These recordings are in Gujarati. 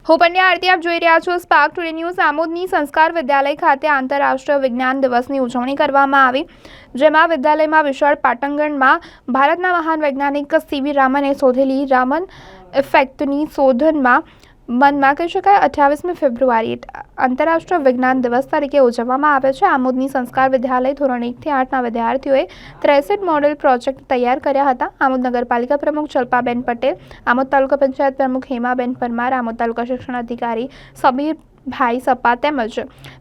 હું પંડ્યા આરતી, આપ જોઈ રહ્યા છો સ્પાર્ક ટુડે ન્યૂઝ। આમોદની સંસ્કાર વિદ્યાલય ખાતે આંતરરાષ્ટ્રીય વિજ્ઞાન દિવસની ઉજવણી કરવામાં આવી, જેમાં વિદ્યાલયમાં વિશાળ પાટાંગણમાં ભારતના મહાન વૈજ્ઞાનિક સીવી રામને શોધેલી રામન ઇફેક્ટની શોધમાં મનમાં કહી શકાય 28મી ફેબ્રુઆરીએ આંતરરાષ્ટ્રીય વિજ્ઞાન દિવસ તરીકે ઉજવવામાં આવે છે। આમોદની સંસ્કાર વિદ્યાલય ધોરણ 1 થી 8ના વિદ્યાર્થીઓએ 63 મોડેલ પ્રોજેક્ટ તૈયાર કર્યા હતા। આમોદ નગરપાલિકા પ્રમુખ જલ્પાબેન પટેલ, આમોદ તાલુકા પંચાયત પ્રમુખ હેમાબેન પરમાર, આમોદ તાલુકા શિક્ષણ અધિકારી સમીરભાઈ સપા તેમજ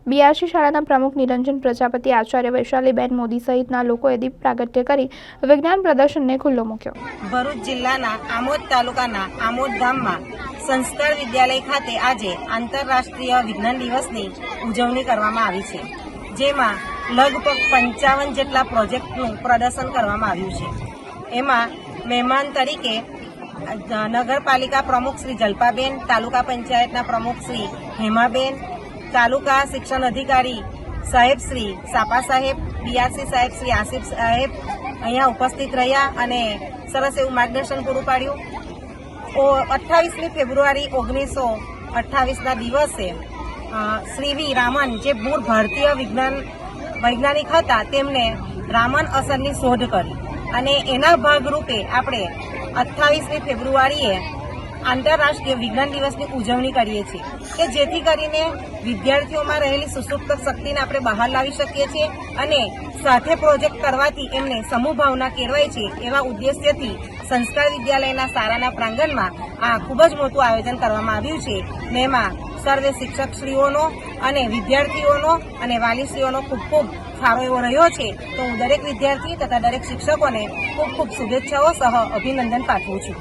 બીઆરસી શાળાના પ્રમુખ નિરંજન પ્રજાપતિ, આચાર્ય વૈશાલીબેન મોદી સહિતના લોકોએ દીપ પ્રાગટ્ય કરી વિજ્ઞાન પ્રદર્શનને ખુલ્લો મૂક્યો। ભરૂચ જિલ્લાના આમોદ તાલુકાના આમોદ ગામમાં સંસ્કાર વિદ્યાલય ખાતે આજે આંતરરાષ્ટ્રીય વિજ્ઞાન દિવસની ઉજવણી કરવામાં આવી છે, જેમાં લગભગ 55 જેટલા પ્રોજેક્ટનું પ્રદર્શન કરવામાં આવ્યું છે। એમાં મહેમાન તરીકે નગરપાલિકા પ્રમુખ શ્રી જલ્પાબેન, તાલુકા પંચાયતના પ્રમુખ શ્રી હેમાબેન, તાલુકા શિક્ષણ અધિકારી સાહેબ શ્રી સાપા સાહેબ, બીઆરસી સાહેબ શ્રી આસિફ સાહેબ અહીંયા ઉપસ્થિત રહ્યા અને સરસ એવું માર્ગદર્શન પૂરું પાડ્યું। 28મી ફેબ્રુઆરી 1928ના દિવસે શ્રી વી રામન, જે મૂળ ભારતીય વૈજ્ઞાનિક હતા, તેમણે રામન અસરની શોધ કરી અને એના ભાગરૂપે આપણે 28મી ફેબ્રુઆરીએ આંતરરાષ્ટ્રીય વિજ્ઞાન દિવસની ઉજવણી કરીએ છીએ કે જેથી કરીને વિદ્યાર્થીઓમાં રહેલી સુસુપ્ત શક્તિને આપણે બહાર લાવી શકીએ છીએ અને સાથે પ્રોજેક્ટ કરવાથી એમને સમૂહ ભાવના કેળવાય છે। એવા ઉદ્દેશ્યથી સંસ્કાર વિદ્યાલયના શાળાના પ્રાંગણમાં આ ખૂબ જ મોટું આયોજન કરવામાં આવ્યું છે ને એમાં સર્વે શિક્ષકશ્રીઓનો અને વિદ્યાર્થીઓનો અને વાલીશ્રીઓનો ખૂબ ખૂબ સારો એવો રહ્યો છે। તો હું દરેક વિદ્યાર્થી તથા દરેક શિક્ષકોને ખૂબ ખૂબ શુભેચ્છાઓ સહ અભિનંદન પાઠવું છું।